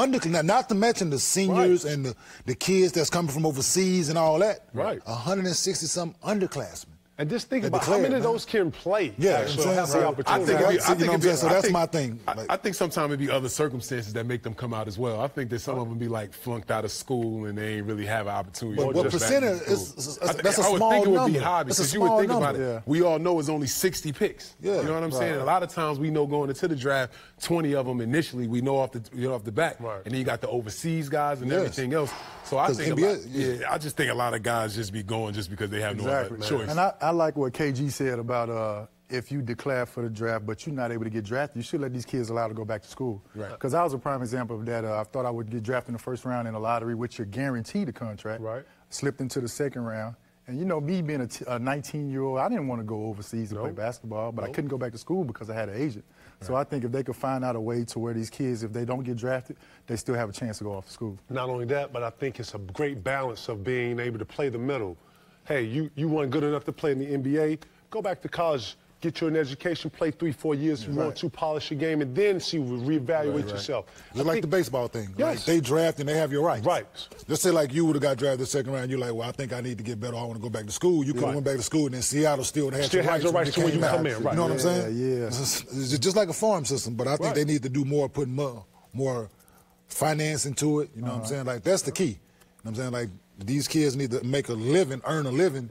not to mention the seniors and the kids that's coming from overseas and all that. Right. 160-something underclassmen. And just think about how many of those can play. Yeah, actually have the opportunity. So that's my thing. I think sometimes it'd be other circumstances that make them come out as well. I think that some of them be like flunked out of school and they ain't really have an opportunity. But what percentage that's a small number. I would think it would be high because you would think about it. Yeah. We all know it's only 60 picks. Yeah, you know what I'm saying? A lot of times we know going into the draft, 20 of them initially we know off the bat, and then you got the overseas guys and everything else. So I think I just think a lot of guys just be going just because they have no other choice. And I like what KG said about if you declare for the draft but you're not able to get drafted, you should let these kids allowed to go back to school. Because I was a prime example of that. I thought I would get drafted in the first round in the lottery, which you're guaranteed a contract. Slipped into the second round. And, you know, me being a 19-year-old, I didn't want to go overseas and play basketball, but I couldn't go back to school because I had an agent. So I think if they could find out a way to where these kids, if they don't get drafted, they still have a chance to go off to school. Not only that, but I think it's a great balance of being able to play the middle. Hey, you weren't good enough to play in the NBA, go back to college, get you an education, play 3-4 years if you want to, polish your game, and then reevaluate yourself. Just like the baseball thing. Like they draft and they have your rights. Let's say like you would have got drafted the second round, you're like, well, I think I need to get better, I want to go back to school. You could have went back to school, and then Seattle still has your rights to when you come in. You know what I'm saying? Yeah. It's just like a farm system, but I think they need to do more, put more finance into it. You know what I'm saying? Like, that's the key. You know what I'm saying? Like, these kids need to make a living, earn a living,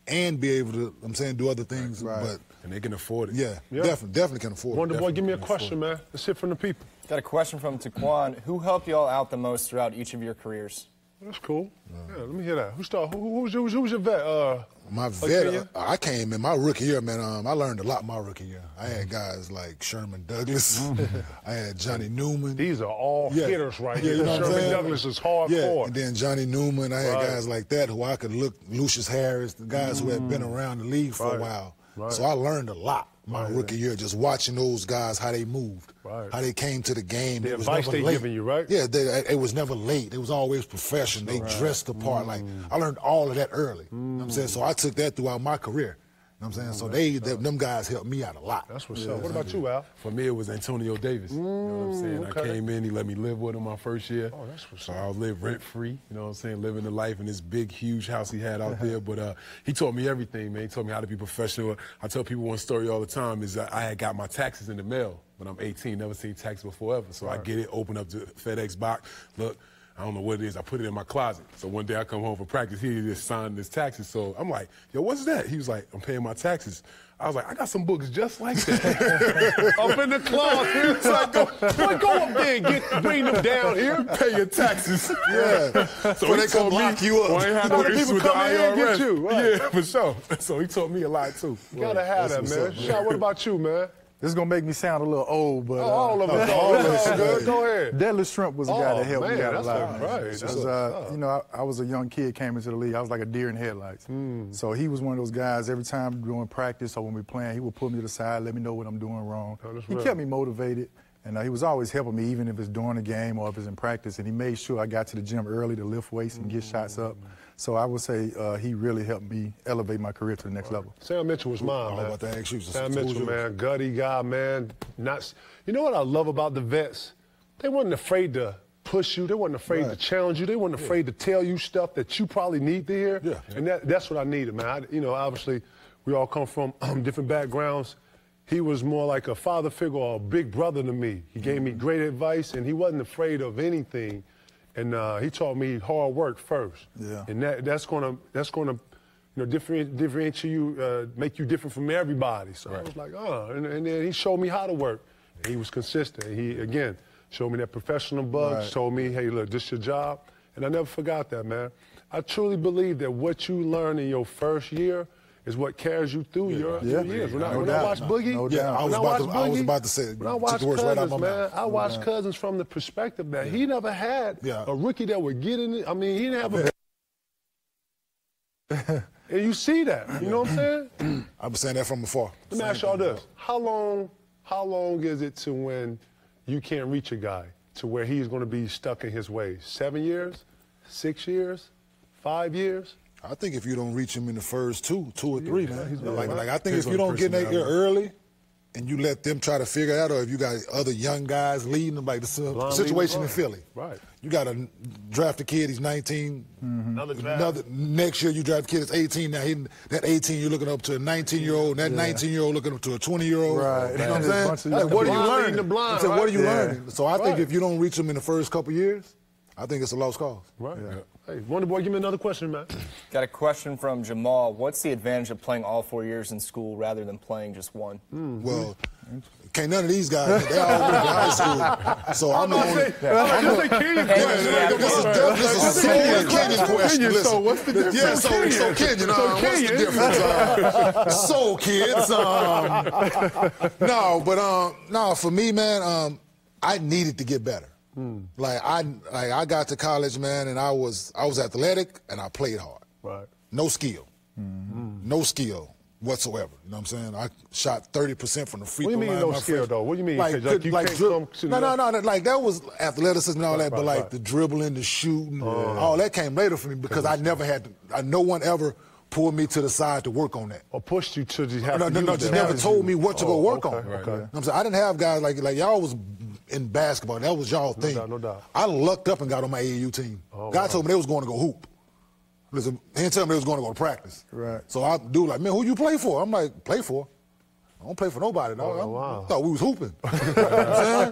and be able to, do other things. But and they can afford it. Yeah, definitely can afford it. Wonder Boy, give me a question, man. Let's hear from the people. Got a question from Taquan. Who helped y'all out the most throughout each of your careers? That's cool. Yeah, let me hear that. Who's your vet? My vet, I came in my rookie year, man. I learned a lot my rookie year. I had guys like Sherman Douglas. I had Johnny Newman. These are all hitters right here. You know Sherman Douglas is hardcore. And then Johnny Newman. I had guys like that who I could look, Lucius Harris, the guys who had been around the league for a while. So I learned a lot my rookie year, just watching those guys, how they moved, how they came to the game. The advice they giving you, right? Yeah, it was never late. It was always professional. They dressed the part. Like, I learned all of that early. You know what I'm saying? So I took that throughout my career. You know what I'm saying? So them guys helped me out a lot. That's what's up. What about you, Al? For me, it was Antonio Davis. You know what I'm saying? I came in, he let me live with him my first year. Oh, that's what's up. So I lived rent-free, you know what I'm saying, living the life in this big, huge house he had out there. But he taught me everything, man. He taught me how to be professional. I tell people one story all the time is I had got my taxes in the mail when I'm 18, never seen taxes before ever. So I get it, open up the FedEx box, look, I don't know what it is. I put it in my closet. So one day I come home from practice, he just signed his taxes. So I'm like, yo, what's that? He was like, I'm paying my taxes. I was like, I got some books just like that. Up in the closet. It's like, go up there and bring them down here. Pay your taxes. Yeah. So they come lock you up. Well, I ain't had no issues with the IRS. Get you. Yeah, for sure. So he taught me a lot, too. You gotta have that, man. Shot, what about you, man? This is going to make me sound a little old, but... all of us. All good. Go ahead. Deadly Shrimp was a guy that helped me out a lot. Right. You know, I was a young kid, came into the league. I was like a deer in headlights. So he was one of those guys, every time during practice or when we playing, he would pull me to the side, let me know what I'm doing wrong. He kept me motivated. And he was always helping me, even if it's during the game or if it's in practice. And he made sure I got to the gym early to lift weights and get shots up. So I would say he really helped me elevate my career to the next level. Sam Mitchell was mine, man. About to ask you. Sam Mitchell, man, gutty guy, man. You know what I love about the vets? They wasn't afraid to push you. They wasn't afraid to challenge you. They wasn't afraid to tell you stuff that you probably need to hear. And that's what I needed, man. Obviously, we all come from different backgrounds. He was more like a father figure or a big brother to me. He gave me great advice, and he wasn't afraid of anything. And he taught me hard work first. And that's gonna differentiate you, make you different from everybody. So I was like, and then he showed me how to work. And he was consistent. He again showed me that professional bug. Told me, hey, look, this is your job. And I never forgot that, man. I truly believe that what you learn in your first year is what carries you through your years. When I watch Boogie, I was about to say, when I watch Cousins, man, I watch Cousins from the perspective that he never had a rookie that would get in it. I mean, he didn't have a... And you see that, you know what I'm saying? I was saying that from afar. Let me ask y'all this. How long is it to when you can't reach a guy to where he's going to be stuck in his ways? 7 years? 6 years? 5 years? I think if you don't reach him in the first two or three, man. Like I think if you don't get in there early, and you let them try to figure it out, or if you got other young guys leading them, like the situation in Philly. Right. You got to draft a kid, he's 19. Another draft. Next year you draft a kid that's 18. Now that 18 you're looking up to a 19-year-old, and that 19-year-old looking up to a 20-year-old. Right. You know what I'm saying? Like, what are you learning? What are you learning? So I think if you don't reach them in the first couple years, I think it's a lost cause. Right. Hey, Wonder Boy, give me another question, man. Got a question from Jamal. What's the advantage of playing all 4 years in school rather than playing just one? Well, can't none of these guys, they all went to high school. So I'm the only. This is a Kenyon question. So what's the difference? Yeah, so Kenyon, what's the difference? So kids, no, for me, man, I needed to get better. Like I got to college, man, and I was athletic and I played hard. Right. No skill. No skill whatsoever. You know what I'm saying? I shot 30% from the free throw line. What do you mean no skill, though? What do you mean? Like that was athleticism and all that, but like the dribbling, the shooting, all that came later for me because I never had to, no one ever pulled me to the side to work on that. Or pushed you to just have to No, just never told me what to go work on. Okay. You know what I'm saying? I didn't have guys like y'all was in basketball. That was y'all thing. No doubt. I lucked up and got on my AAU team. God told me they was going to go hoop. Listen, he didn't tell me they was going to go to practice. Right. So I do like, man, who you play for? I'm like, play for? I don't play for nobody, dog. I thought we was hooping. You know what I'm saying?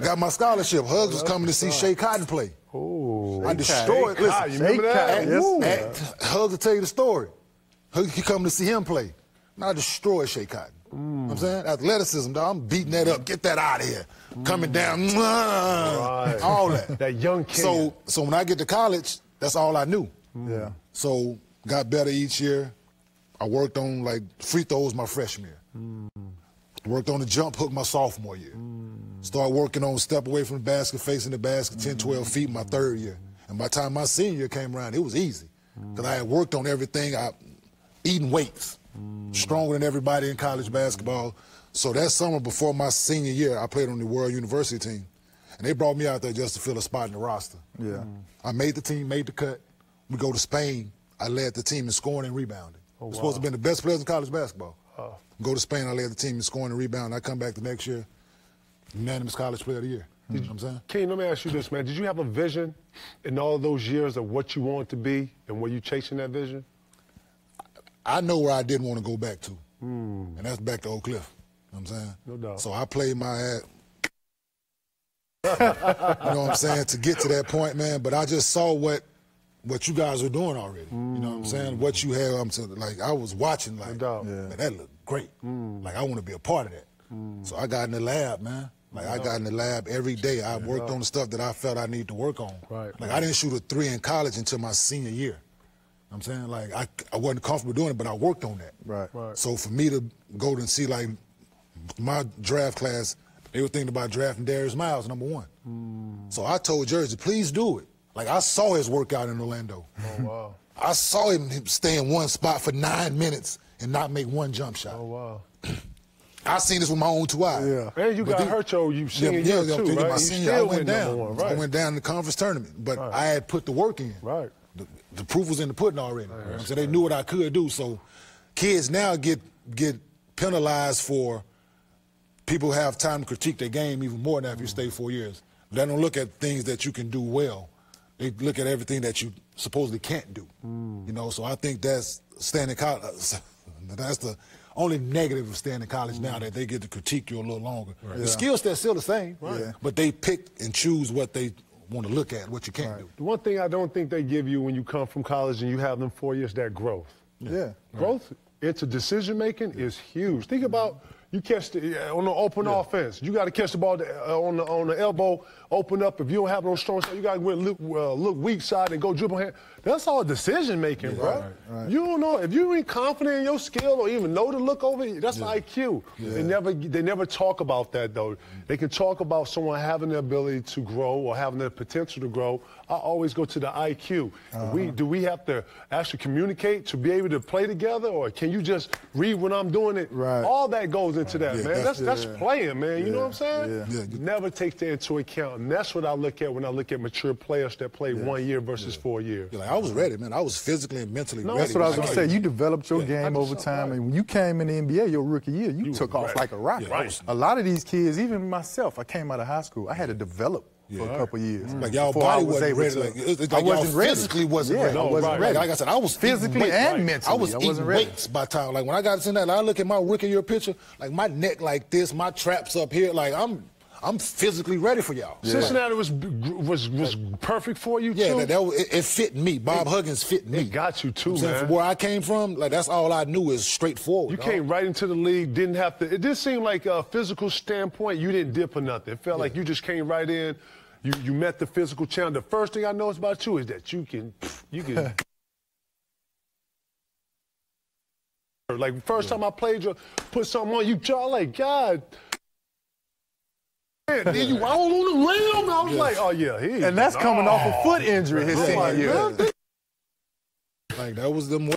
Got my scholarship. Hugs was coming to see Shea Cotton play. Ooh. I destroyed. Listen, you remember that? Hugs will tell you the story. He coming to see him play. And I destroyed Shea Cotton. You know what I'm saying? Athleticism, dog. I'm beating that up. Get that out of here. Coming down. All that. That young kid. So when I get to college, that's all I knew. Yeah. So got better each year. I worked on like free throws my freshman year. Worked on the jump hook my sophomore year. Started working on step away from the basket, facing the basket 10, 12 feet my third year. And by the time my senior year came around, it was easy. Because I had worked on everything. Eating weights. Stronger than everybody in college basketball. So that summer before my senior year, I played on the World University team. And they brought me out there just to fill a spot in the roster. Yeah. I made the team, made the cut. We go to Spain. I led the team in scoring and rebounding. I'm supposed to have been the best players in college basketball. Go to Spain, I led the team in scoring and rebounding. I come back the next year, unanimous college player of the year. You know what I'm saying? Kenyon, let me ask you this, man. Did you have a vision in all those years of what you wanted to be, and were you chasing that vision? I know where I didn't want to go back to, and that's back to Oak Cliff. You know what I'm saying? No doubt. So I played my ass. You know what I'm saying? To get to that point, man. But I just saw what you guys were doing already. You know what I'm saying? What you had, like I was watching, like, man, that looked great. Like I want to be a part of that. So I got in the lab, man. Like I got in the lab every day. I worked on the stuff that I felt I needed to work on. Like I didn't shoot a 3 in college until my senior year. You know what I'm saying? Like I wasn't comfortable doing it, but I worked on that. Right. So for me to go and see like my draft class, they were thinking about drafting Darius Miles, #1. So I told Jersey, please do it. Like I saw his workout in Orlando. Oh wow. I saw him stay in one spot for 9 minutes and not make one jump shot. Oh wow. I seen this with my own 2 eyes. Yeah. And you got hurt your senior year too, right? My senior, I went down. I went down in the conference tournament, but I had put the work in. Right. The proof was in the pudding already. So they knew what I could do. So kids now get penalized for people have time to critique their game even more now if you stay 4 years. They don't look at things that you can do well. They look at everything that you supposedly can't do. You know, so I think that's staying in college. That's the only negative of staying in college now, that they get to critique you a little longer. The skill set's still the same, but they pick and choose what they want to look at, what you can't do. The one thing I don't think they give you when you come from college and you have them 4 years, that growth. Growth into decision making is huge. Think about you catch on the open offense. You got to catch the ball on the elbow, open up. If you don't have no strong side, you got to look weak side and go dribble hand. That's all decision making, bro. Right. You don't know if you ain't confident in your skill or even know to look over. That's IQ. They never talk about that though. They can talk about someone having the ability to grow or having the potential to grow. I always go to the IQ. Do we have to actually communicate to be able to play together, or can you just read when I'm doing it? Right. All that goes goes into that, man. That's playing, man. You know what I'm saying? Yeah. Never take that into account, and that's what I look at when I look at mature players that play 1 year versus 4 years. Like, I was ready, man. I was physically and mentally ready. That's what I was going to say. You developed your game over time, and when you came in the NBA your rookie year, you took off like a rocket. A lot of these kids, even myself, I came out of high school, I had to develop for a couple years. Like, y'all body wasn't ready. Like I wasn't ready. Physically wasn't ready. I wasn't ready. Like I said, I was physically and mentally. I was eating weights by the time. Like, when I got to that, I look at my rookie year picture, like, my neck like this, my traps up here, like, I'm physically ready for y'all. Cincinnati was perfect for you, too? Yeah, it fit me. Bob Huggins fit me. It got you, too, man. From where I came from, like, that's all I knew is straightforward. You came right into the league, didn't have to. It did seem like a physical standpoint, you didn't dip or nothing. It felt like you just came right in. You met the physical challenge. The first thing I noticed about you is that you can like, first time I played you, put something on you, jaw like, God. Man, then you all on the limb. I was like, oh, yeah. And that's coming off a foot injury his senior year. Like, that was them.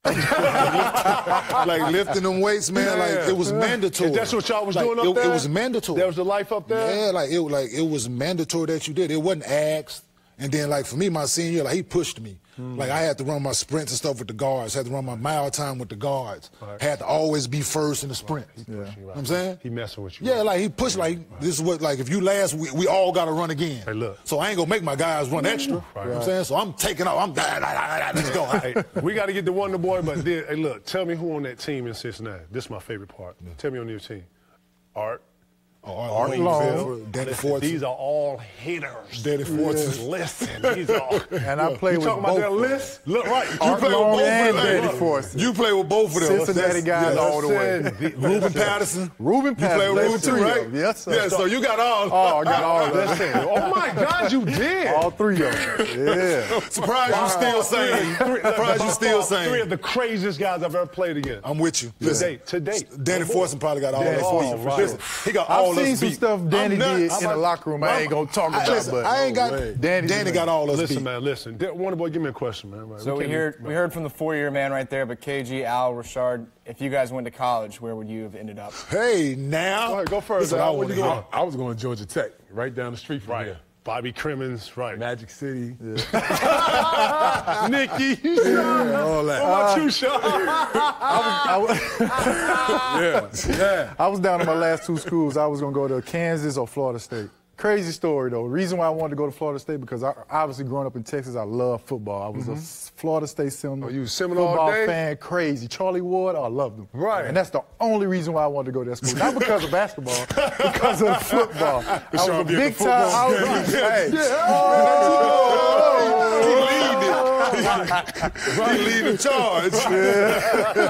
Like, lifting them weights, man. Like, it was mandatory. And that's what y'all was doing up there? It was mandatory. That was the life up there? Yeah, it was mandatory that you did. It wasn't asked. And then, like, for me, my senior year, like, he pushed me. Like, I had to run my sprints and stuff with the guards. Had to run my mile time with the guards. Had to always be first in the sprint. You know what I'm saying? He messing with you. Yeah, like, he pushed, like, this is what, like, if you last, we all got to run again. Hey, look. So I ain't going to make my guys run extra. You know what I'm saying? So I'm taking off. Let's go. Hey, we got to get the Wonder Boy, but then, hey, look, tell me who on that team in Cincinnati. This is my favorite part. Tell me on your team. Art. Art Long, Danny Fortson. These are all hitters. Danny Fortson. Listen, these are. And I play with both. You talking about that list? Look, right. Art Long and Danny Fortson. You play with both of them. Cincinnati guys all the way. Ruben Patterson. Ruben Patterson. You play with Ruben too, right? Yes, sir. Yeah, so you got all. Oh, I got all of them. Listen. Oh, my God, you did. All three of them. Yeah. Surprised you still saying. Surprised you still saying. Three of the craziest guys I've ever played against. I'm with you. To date. Danny Fortson probably got all that speed. He got all us beat. I've seen some stuff Danny did in the locker room. I ain't gonna talk about, but I ain't got. Danny got all us beat. Listen, man, listen. Wonder Boy, give me a question, man. Right. So we heard from the 4-year man right there, but KG, Al, Rashard, if you guys went to college, where would you have ended up? Hey, now. All right, go first. I was going to Georgia Tech, right down the street from here. Bobby Crimmins, right. Magic City. Yeah. Nicky. All that. What about you, Sean? I was down to my last two schools. I was going to go to Kansas or Florida State. Crazy story, though. The reason why I wanted to go to Florida State, because obviously growing up in Texas, I love football. I was a Florida State Seminole. Oh, you Seminole football day? fan, crazy. Charlie Ward, I loved him. Right. And that's the only reason why I wanted to go to that school. Not because of basketball, because of the football. I was a big time. He leading charge.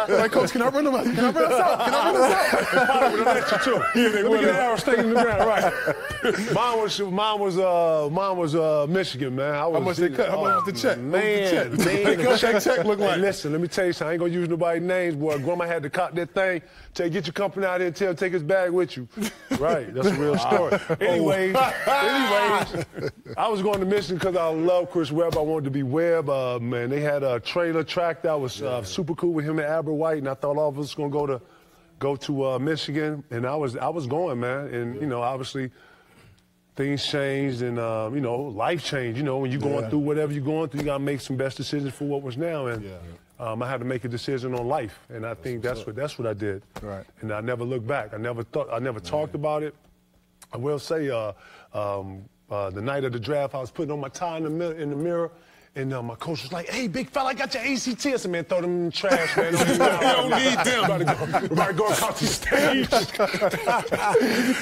Like, Coach, can I run him out? Can I run us out? Can I run us out? Probably would have let you, too. Let me get an arrow staying in the ground, right. Mine was Michigan, man. How much they cut? How much was the check? Man. Check look like. Listen, let me tell you something. I ain't gonna use nobody's names, boy. Grandma had to cop that thing. Tell, get your company out here and take his bag with you. Right, that's a real story. Anyways, I was going to Michigan because I love Chris Webb. I wanted to be Webb. Man, they had a trailer track that was super cool with him and Albert White, and I thought all of us was gonna go to Michigan, and I was going, man. And you know, obviously, things changed, and you know, life changed. You know, when you're going through whatever you're going through, you gotta make some best decisions for what was now. And I had to make a decision on life, and I think that's what I did. Right. And I never looked back. I never talked about it. I will say, the night of the draft, I was putting on my tie in the mirror. And my coach was like, "Hey, big fella, I got your ACT." I said, "Man, throw them in the trash, man. Don't need them. About to go across the stage." I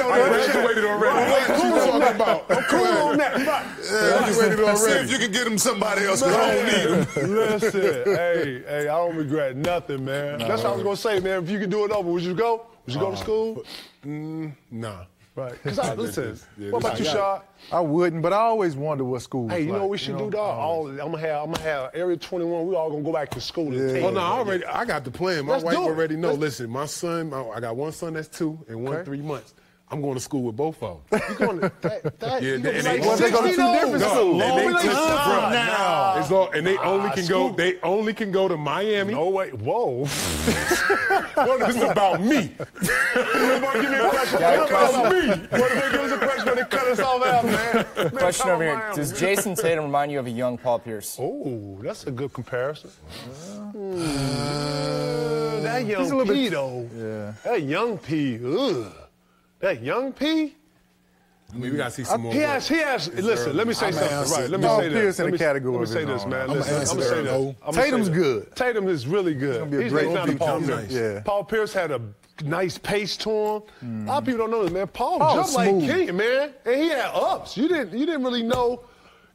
graduated already. What you talking about? I'm cool on that. See if you can get them somebody else, because I don't need them. Listen, hey, I don't regret nothing, man. That's what I was going to say, man. If you could do it over, would you go? Would you go to school? Nah. Right. Because listen, what about you, Shaw? I wouldn't, but I always wondered what school was Hey, you know like, what we should do, dog? I'm gonna have Area 21. We all gonna go back to school. Oh no, I got the plan. My wife already know. Listen, my son, I got one son that's 2 and one 3 months. I'm going to school with both of them. You going to that? Yeah, You gonna be and like they go to two different schools. And they now. It's all, and they only can go. They only can go to Miami. No way. Whoa. Well, this is about me. Everybody give me a question. Yeah, About me. What if they give us a question when they cut us off out, man? Question over here. Does Jason Tatum remind you of a young Paul Pierce? Oh, that's a good comparison. That young He's a little P, bit- though. Yeah. That young P. Ugh. That young P. I mean, we got to see some more. He has. Listen, let me say something. answer Right, let me no. say Pierce this. in the category Let me of say his this, own. man. I'ma Listen, answer I'ma say that, this. no. I'ma say Tatum's this. good. Tatum is really good. gonna be a He's great not a MVP. Paul He's Pierce. nice. Yeah. Paul Pierce had a nice pace to him. A lot of people don't know this, man. Paul Paul's jumped like smooth. Kenyon, man, and he had ups. You didn't really know.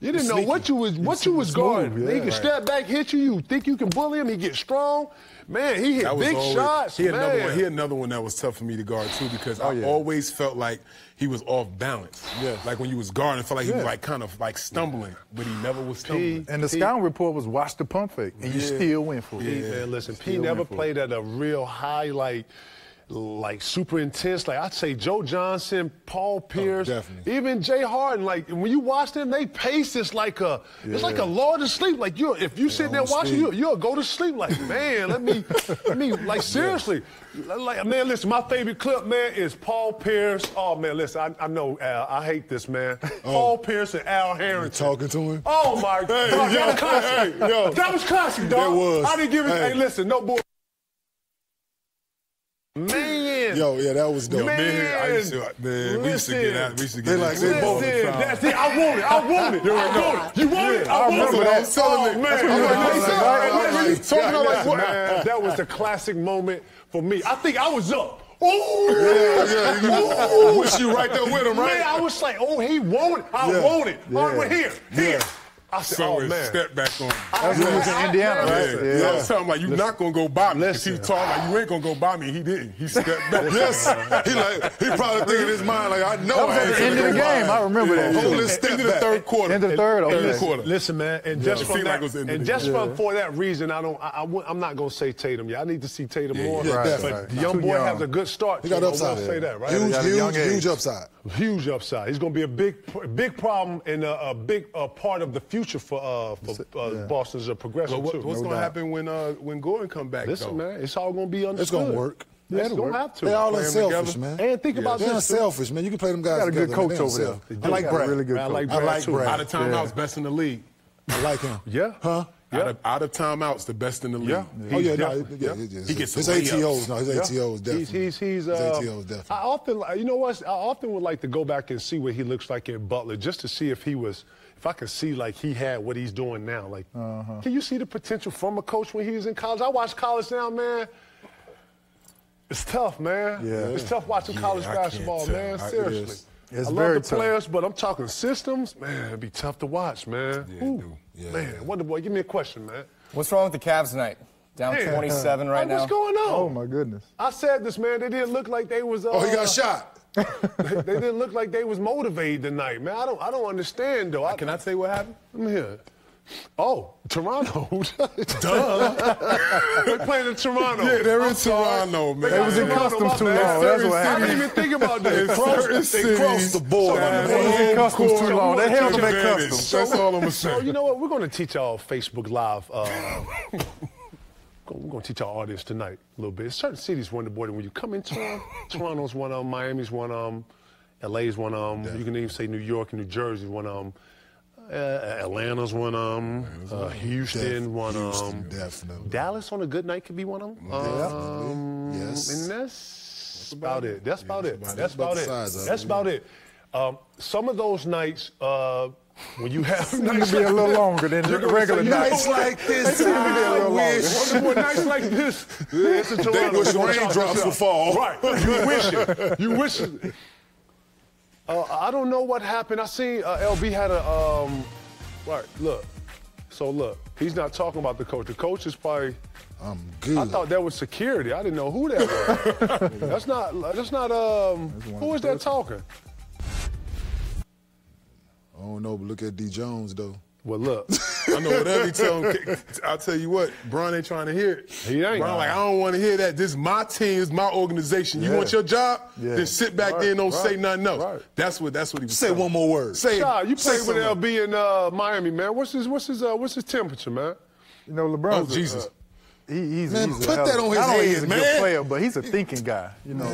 You didn't know what you was guarding. yeah, He can step back, hit you. You think you can bully him? He gets strong. Man, he hit That was big always, shots. He had man. another one. He had another one that was tough for me to guard too because I always felt like he was off balance. Yeah. Like when you was guarding, I felt like he was like kind of like stumbling, but he never was stumbling. And the scouting report was watch the pump fake, and you still went for it. P, man, listen, P Still never went for played at a real high, like super intense. Like I'd say Joe Johnson, Paul Pierce, definitely. even Jay Harden. Like when you watch them, they pace it's like a lord to sleep. Like if you sit there watching, you'll go to sleep. Like man, let me like seriously. Like man, listen, my favorite clip, man, is Paul Pierce. Oh man, listen, I know Al, I hate this man. Paul Pierce and Al Harrington. Talking to him. Oh my God, that was classic. That was classic, dog. That was. I didn't give it. Hey, listen, no bull. Man. Yo, yeah, that was dope. Man. I used to, we used to get out. We used to get They like out. they both. That's it. I want it. I want it. You want it? I want it. I was telling Man. That was the classic moment for me. I think I was up. Oh, Yeah. You wish you right there with him, right? Man, I was like, oh, he want it. I want it. All right, well, here. I said, So oh, man. step back on him. That's when he was in Indiana, right? I was telling him, like, you're not going to go by me. If he was talking like, you ain't going to go by me. He didn't. He stepped back. Yes. He probably thinking in his mind, like, I know That was I at ain't the end of the gonna go game. by. I remember that. Hold this step Into the back. third quarter. Into the third, okay. quarter. Listen, man, and just It from seemed that, like it was the end of and the just game. for that reason, I'm not gonna say Tatum. Yeah, I need to see Tatum more. yeah, but definitely. the young Too boy young. has a good start. He got so I upside. will say that, right? got a young age. Huge upside. Huge upside. He's gonna be a big problem and a big part of the future for Boston's progression But too. what's going to happen when Gordon come back, Listen, though? man, it's all gonna be understood. It's gonna work. Yeah, it's it'll gonna work. have to. They all Play 'em unselfish, together. man. And think about They're this. unselfish, man. You can play them guys Got a good together, coach man. They over there. unselfish. I like Brad. Really good I coach. like I Brad like too. Brad. Out of timeouts, best in the league. I like him. Yeah. Huh? Out of timeouts, the best in the league. Yeah. Oh yeah, no, Yeah. He gets his some ATOs. layups. No, his ATOs definitely. He's his ATOs definitely. I often, you know what? I often would like to go back and see what he looks like in Butler, just to see if I could see like he had what he's doing now. Like, can you see the potential from a coach when he was in college? I watch college now, man. It's tough, man. Yeah. It's tough watching college I can't basketball, tell. man. It Seriously. is. It's I love very the tough. players, but I'm talking systems. Man, it'd be tough to watch, man. Yeah, Ooh. dude. Yeah, Man, yeah. Wonder Boy, give me a question, man. What's wrong with the Cavs tonight? Down Hey, 27 right now. What's going on? Oh, my goodness. I said this, man. They didn't look like they was. Oh, he got shot. They didn't look like they was motivated tonight, man. I don't understand though. Can I tell you what happened? I'm here. Oh, Toronto. Duh. They're playing in Toronto. Yeah, they're in I'm sorry. Toronto, man. They was in Toronto, customs my too bad. long. That's what I happened. didn't even think about that. They crossed the border. They was in customs too long. They held them at Advantage. customs. That's all I'm going to So say. you know what? We're going to teach our Facebook Live. We're going to teach our audience tonight a little bit. Certain cities, Wonder Boy, when you come into them, Toronto's one of them, Miami's one of them, LA's one of them. You can even say New York and New Jersey's one of them. Atlanta's one of them. Houston, one of them. Definitely. Dallas on a good night could be one of them. Definitely. Yes. And that's about it. That's about it. about That's it. about About the it. size of it, That's about it. Some of those nights, when you have It could be a little longer than the regular Nights night. like this, be a I little wish. Wonder Boy, nights like this. It's in Toronto. wish raindrops would fall. Right. You wish it. You wish it. I don't know what happened. I seen LB had a right. Look. So look, he's not talking about the coach. The coach is probably. I'm good. I thought that was security. I didn't know who that was. That's not. Who is that talking? I don't know, but look at D. Jones, though. Well, look. I know whatever he tell him. I'll tell you what, Bron ain't trying to hear it. He ain't. Bron like, I don't want to hear that. This is my team. This is my organization. You want your job? Then sit back there and don't say nothing else. That's what he was Say saying. one more word. Say you say played with something. LB in Miami, man. What's his temperature, man? You know, LeBron's Jesus. He's Man, he's put that on his not only head, he's a man. good player, but he's a thinking guy. You know,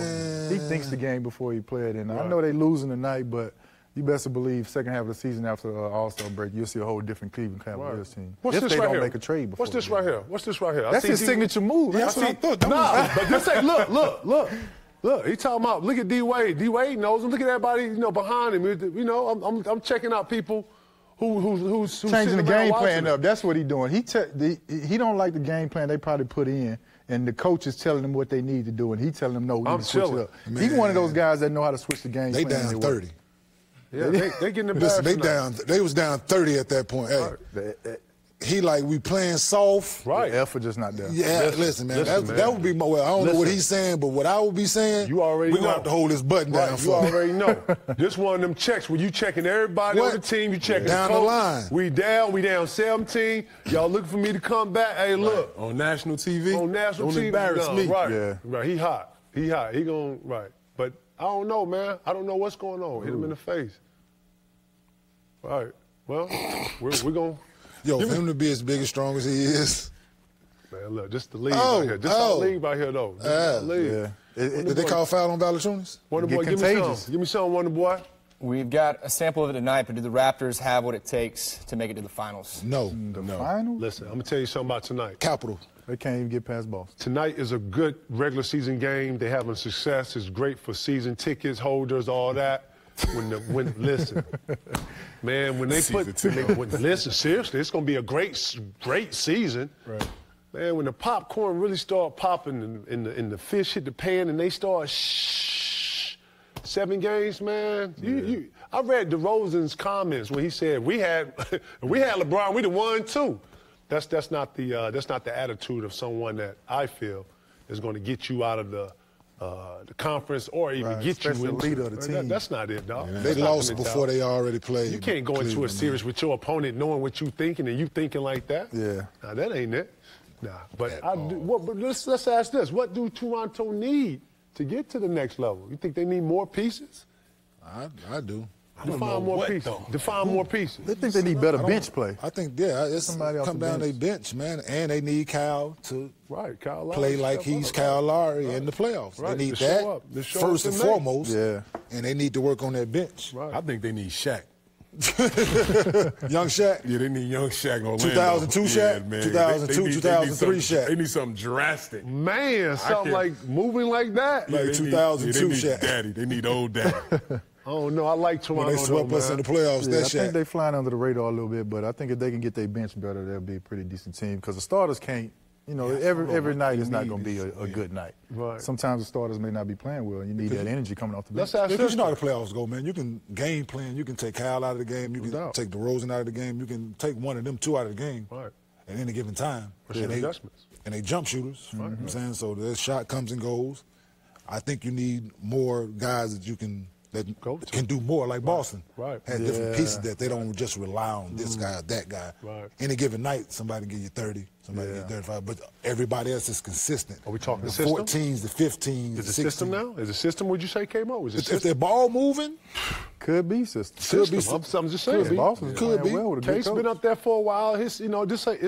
he thinks the game before he plays. And I know they losing tonight, but you best believe second half of the season after All-Star break, you'll see a whole different Cleveland Cavaliers team. What's if this they right don't here? make a trade before. What's this right here? What's this right here? That's his signature move. That's what I thought. But just say, look. He talking about, look at D-Wade. D-Wade knows him. Look at everybody, behind him. You know, I'm checking out people who's changing the game plan up. That's what he's doing. He don't like the game plan they probably put in, and the coach is telling them what they need to do, and he telling them no, we need to switch it up. He's one of those guys that know how to switch the game They plan. down 30. Yeah, they getting embarrassed. Listen, they was down 30 at that point. Hey, he like, we playing soft. Right. The effort just not there. Yeah, listen, man. That would be my way. I don't know what he's saying, but what I would be saying, You already we're know. going to have to hold this button down You for him. already know. This one of them checks where you checking everybody on the team, you checking Down the the coach. line. We down 17. Y'all looking for me to come back. Hey, look. On national TV? On national don't TV. embarrass me. Right. Yeah. Right. He hot. He going, right. But I don't know, man. I don't know what's going on. Hit him in the face. All right. Well, we're going to. Yo, for him to be as big and strong as he is. Man, look, just the league right here. Just our league right here, though. Just our league. Yeah. Did they call foul on Valanciunas? Wonder Get Boy, give me contagious. some. Give me some, Wonder Boy. We've got a sample of it tonight, but do the Raptors have what it takes to make it to the finals? No. The final? Listen, I'm going to tell you something about tonight. Capital. They can't even get past Boston. Tonight is a good regular season game. They're having success. It's great for season tickets holders, all that. Listen, man, when they listen, seriously, it's going to be a great season. Right. Man, when the popcorn really start popping and the fish hit the pan and they start 7 games, man. I read DeRozan's comments when he said we had LeBron, we the won too. That's not the attitude of someone that I feel is going to get you out of the conference or even get you Especially into the leader of the team. That's not it, dog. They lost before they already played. You can't go into a series with your opponent knowing what you thinking and you thinking like that. Yeah. Nah, that ain't it. Nah, but but let's ask this: what do Toronto need to get to the next level? You think they need more pieces? I do. Define more pieces. Define more pieces. They think they need better bench play. I think, it's Somebody off come the down their bench. bench, man. And they need Kyle to Kyle Lowry play like step he's up. Kyle Lowry in the playoffs. Right. They need To show that up. To show first up and to May. foremost. Yeah. And they need to work on their bench. Right. I think they need Shaq. Young Shaq. Yeah, they need young Shaq in Orlando. 2002 Shaq? Yeah, man. 2002, 2003 Shaq. They need something drastic. Man, something like moving like that. Like They 2002 need Shaq. daddy. They need old daddy. Oh no, I like Toronto. When they swept though, us in man. the playoffs, Yeah, I that think Shaq. they flying under the radar a little bit, but I think if they can get their bench better, they'll be a pretty decent team. Because the starters can't, every night is not going to be a good night. Right. Sometimes the starters may not be playing well, and you need that energy coming off the bench. Let's ask Because this. you know how the playoffs go, man. You can game plan. You can take Kyle out of the game. You can doubt. take DeRozan out of the game. You can take one of them two out of the game Right. at any given time. What's your adjustments? And they jump shooters. You know what I'm saying? So their shot comes and goes. I think you need more guys that can do more, like Boston. Right. Had different pieces that they don't just rely on this guy or that guy. Right. Any given night, somebody give you 30, somebody give you 35, but everybody else is consistent. Are we talking the system? 14s, the 15s, Is the the 16s. system now? Is the system what you say came up? Was it If their ball moving, Could be, sister. could be. I'm just saying. Could be. Boston's Could playing be. well with a good Case's coach. been up there for a while. I'm just saying,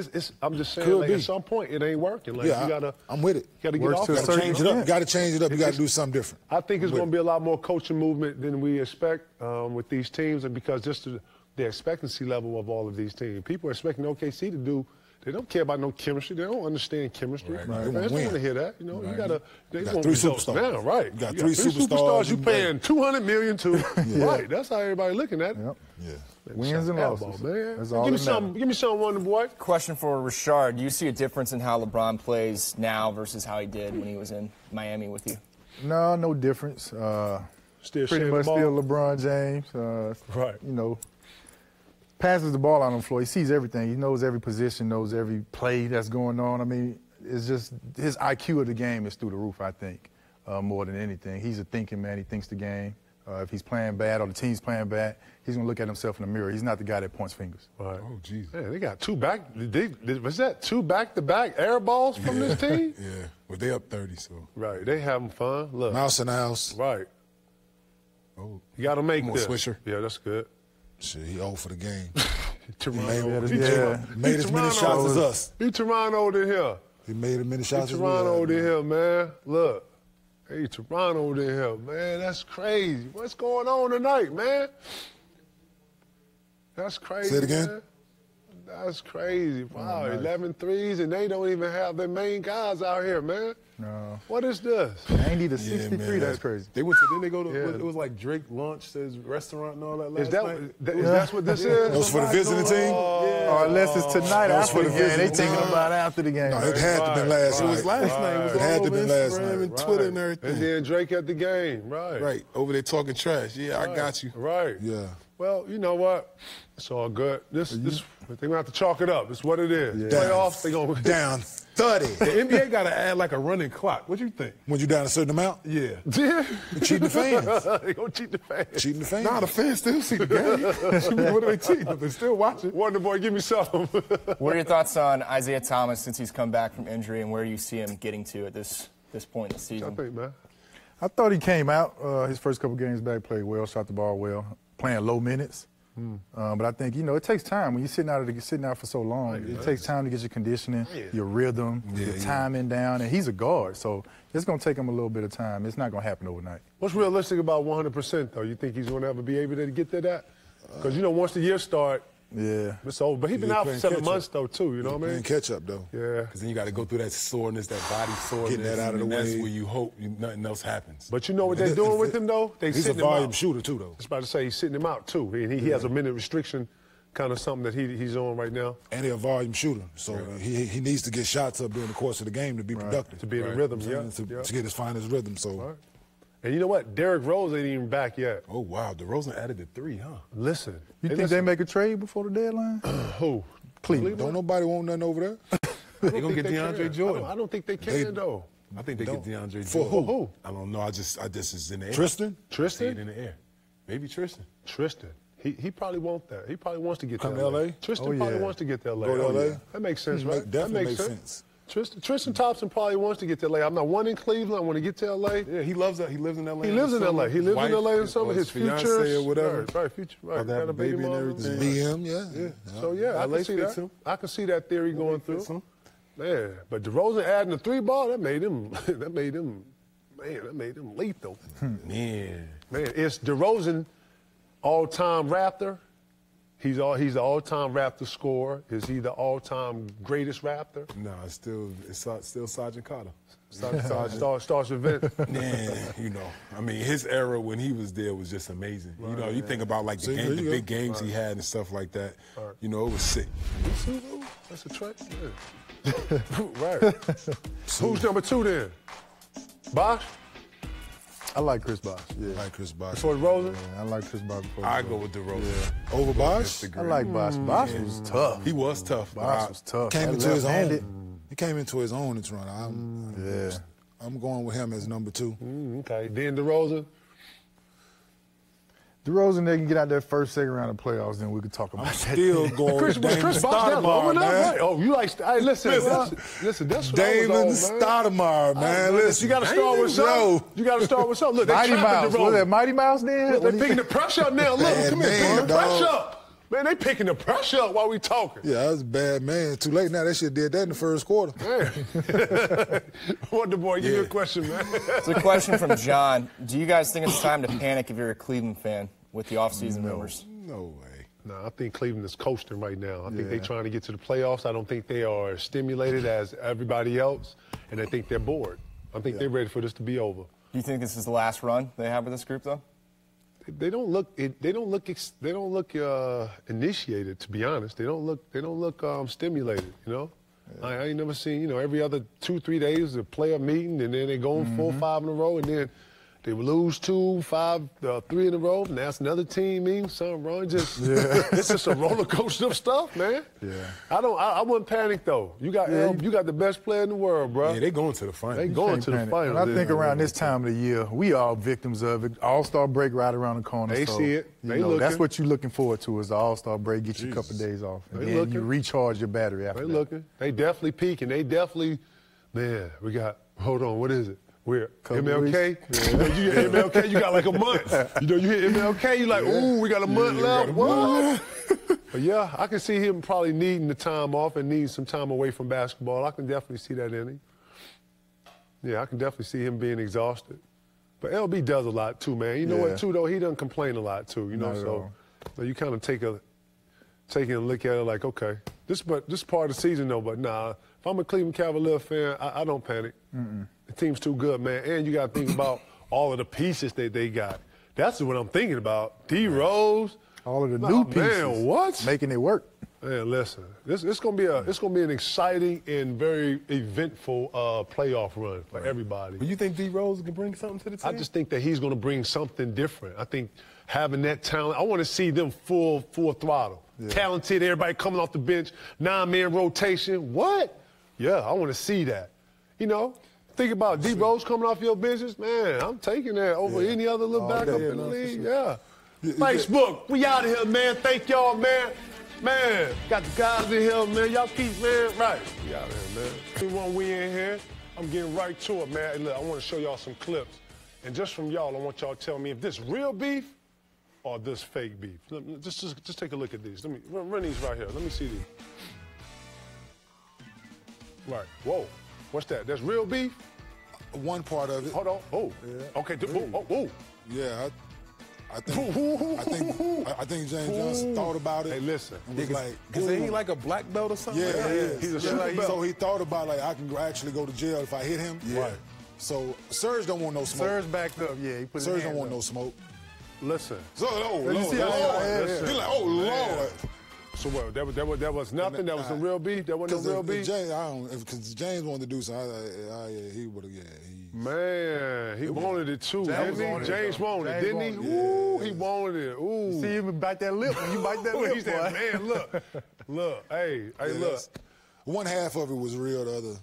Could like, be. at some point, it ain't working. Like, you I'm with it. gotta get Works off to a that. You gotta change it up. extent. You gotta change it up. You gotta do something different. I think it's going to be a lot more coaching movement than we expect with these teams, and because just the expectancy level of all of these teams. People are expecting OKC to do. They don't care about no chemistry. They don't understand chemistry. Right. They They don't wanna want to win. hear that. You know, Right. you gotta. They You got want 3 results superstars. now, right? You got You 3 superstars. You paying $200 million to. Right. That's how everybody looking at it. Yep. Yeah. Wins and Elbow, losses. man. That's all Give me that some. matters. Give me some, Wonder Boy. Question for Rashard. Do you see a difference in how LeBron plays now versus how he did when he was in Miami with you? No difference. Still Pretty sharing much the ball. still LeBron James. Right. Passes the ball out on the floor. He sees everything. He knows every position, knows every play that's going on. I mean, it's just his IQ of the game is through the roof, I think, more than anything. He's a thinking man. He thinks the game. If he's playing bad or the team's playing bad, he's going to look at himself in the mirror. He's not the guy that points fingers. Right. Oh, geez. Man, they got two back. Was that two back-to-back air balls from this team? Yeah. Well, they up 30, so. Right. They having fun. Look. Mouse in the house. Right. Oh. You got to make Come on, this. Swisher. Yeah, that's good. Shit, he old for the game. Toronto. Made as many shots as us. He Toronto in here. He made as many shots as we Toronto had, in here, man. Look. Hey, Toronto in here, man. That's crazy. What's going on tonight, man? That's crazy. Say it again. Man. That's crazy. Wow, 11 threes, and they don't even have their main guys out here, man. No. What is this? 90 to 63, man. that's crazy. Didn't they go to, Yeah. it was like Drake launched his restaurant and all that last Is that night? that's what this is? That was for the visiting team? Or unless it's tonight That was after for the the game. They visiting thinking team. about after the game. No, it had to have been last It night. was last night. It was It had all to over been last Instagram night. and Twitter and everything. And then Drake at the game, right? Right, over there talking trash. Yeah, I got you. Right. Yeah. Well, you know what? It's all good. This they're gonna have to chalk it up. It's what it is. Playoffs, they gonna Down 30. The NBA got to add like a running clock. What you think? When you down a certain amount, Yeah. Yeah. cheating the fans. They gonna cheat the fans. Cheating the fans. Nah, the fans still see the game. What are they cheating? They still watching. Wonder Boy, give me something. What are your thoughts on Isaiah Thomas since he's come back from injury, and where you see him getting to at this point in the I season? think, man. I thought he came out. His first couple games back, played well, shot the ball well, playing low minutes. But I think, it takes time. When you're sitting out for so long, it takes time to get your conditioning, your rhythm, your timing down. And he's a guard, so it's going to take him a little bit of time. It's not going to happen overnight. What's realistic about 100%, though? You think he's going to ever be able to get to that? Because, once the year starts, Yeah. it's over. But he's been He's out for playing 7 catch-up. months, though, too. You know what I mean? Playing catch up, though. Yeah. Because then you got to go through that soreness, that body soreness. Getting that out of the and way. That's where you hope nothing else happens. But you know what they're doing with him, though? They He's a sitting him volume out. shooter, too, though. I was about to say he's sitting him out, too. And he has a minute restriction, kind of something that he's on right now. And he's a volume shooter. So he needs to get shots up during the course of the game to be productive. To be in a rhythm, You know what I'm saying? To get his finest rhythm. So. Right. And you know what? Derrick Rose ain't even back yet. Oh, wow. DeRozan added the 3, huh? Listen. You think they make a trade before the deadline? Who? Cleveland. Don't nobody want nothing over there? They're going to get DeAndre Jordan. I don't think they can, though. I think they get DeAndre Jordan. For who? I don't know. I just is in the air. Tristan? I see it in the air. Maybe Tristan. Tristan. He probably want that. He probably wants to get Come to to LA. LA? Tristan probably wants to get to LA. Go to LA? Yeah. That makes sense, right? That Definitely makes makes sense. sense. Tristan Thompson probably wants to get to LA. I'm not one in Cleveland. I want to get to LA. Yeah, he loves that. He lives in LA. He lives in LA. He lives in LA in summer. His fiance future or whatever. Right, future. Right. About to have Got a baby and mama. everything. BM, yeah. So yeah, I LA can see fits that. him. I can see that theory going fits through. him. Yeah, but DeRozan adding the 3-ball, that made him lethal. Man. Man, it's DeRozan all-time Raptor. He's the all-time Raptor scorer. Is he the all-time greatest Raptor? No, it's still Sergeant Carter. Starts with Vince. Man, I mean, his era when he was there was just amazing. You think about like the big games he had and stuff like that. It was sick. That's a track. Yeah. Right. Who's number 2 then? Bosh? I like Chris Bosh. Yeah. I like Chris Bosh. Before DeRozan? I like Chris Bosh before. I go with DeRozan. Over Bosh? I like Bosh. Bosh was tough. He was tough. Bosh was tough. Came That into his left-handed. own. He came into his own in Toronto. I'm going with him as number 2. Okay. Then DeRozan? DeRozan, they can get out there first, second round of playoffs, then we could talk about that. Still going with Damon Chris Bosh down low Stoudemire, enough, man. right? Oh, you like? Hey, listen. That's what I Damon was on, man. Stoudemire, man. Listen, You got to start with something. You got to start with something. Look, they Mighty trapping Mouse. DeRozan. Was that Mighty Mouse then? Look, they picking the pressure up now. Look, Bad come here, man, picking the pressure dog. up. Man, they picking the pressure up while we talking. Yeah, I was a bad man. Too late now. They should have did that in the first quarter. Man. Wonder Boy, give me a question, man. It's a question from John. Do you guys think it's time to panic if you're a Cleveland fan with the offseason rumors? No way. No, I think Cleveland is coasting right now. I think they're trying to get to the playoffs. I don't think they are as stimulated as everybody else, and I think they're bored. I think they're ready for this to be over. Do you think this is the last run they have with this group, though? They don't look initiated, to be honest. They don't look stimulated. I ain't never seen every other 2-3 days a player meeting and then they go 4 or 5 in a row and then They would lose 2, 5, 3 in a row, and that's another team meeting, something wrong. It's just a roller coaster of stuff, man. Yeah. I wouldn't panic though. You got the best player in the world, bro. Yeah, they going to the final. They going to the final. And I think around this time of the year, we all victims of it. All-Star break right around the corner. They see it. They looking. That's what you're looking forward to is the All-Star break. Get you a couple of days off, and then you recharge your battery after. They looking. They definitely peaking. They definitely, man. We got. Hold on. What is it? We're MLK. Yeah. You hit MLK, you got like a month. You hit MLK, you like, ooh, we got a month left. What? But yeah, I can see him probably needing the time off and needing some time away from basketball. I can definitely see that in him. Yeah, I can definitely see him being exhausted. But LB does a lot too, man. You know what, too, though? He doesn't complain a lot too. You know, so you kind of taking a look at it like, okay, this part of the season though. But nah, if I'm a Cleveland Cavalier fan, I don't panic. The team's too good, man. And you got to think about all of the pieces that they got. That's what I'm thinking about. D-Rose. All of the new pieces. Man, what? Making it work. Man, listen. It's gonna be an exciting and very eventful playoff run for everybody. But you think D-Rose can bring something to the team? I just think that he's gonna bring something different. I think having that talent, I want to see them full throttle. Yeah. Talented, everybody coming off the bench, 9-man rotation. What? Yeah, I want to see that. You know? Think about D-Rose coming off your business, man. I'm taking that over any other little backup in the league. Yeah. Facebook, we out of here, man. Thank y'all, man. Man, got the guys in here, man. Y'all keep, man. Right. We out of here, man. Everyone, we in here. I'm getting right to it, man. Hey, look, I want to show y'all some clips. And just from y'all, I want y'all to tell me if this real beef or this fake beef. Just take a look at these. Let me run these right here. Let me see these. Right. Whoa. What's that? That's real beef? One part of it. Hold on. Oh. Yeah. Okay. Oh. Yeah. I think James Johnson thought about it. Hey, listen. And was like, because he like a black belt or something? Yeah. He's a super belt. So he thought about, like, I can actually go to jail if I hit him. Yeah. Right. So Serge don't want no smoke. Serge backed up. Yeah, he put Serge don't want no smoke. Listen. So, Lord. He's like, oh, Lord. So what? That was nothing. That was some real beef. That wasn't real beef. Because James wanted to do something. He would have. Man, he wanted it too, didn't he? James wanted it, didn't he? Ooh, he wanted it. Ooh. See him bite that lip when you bite that lip. He said, man, look, hey, look. One half of it was real. The other,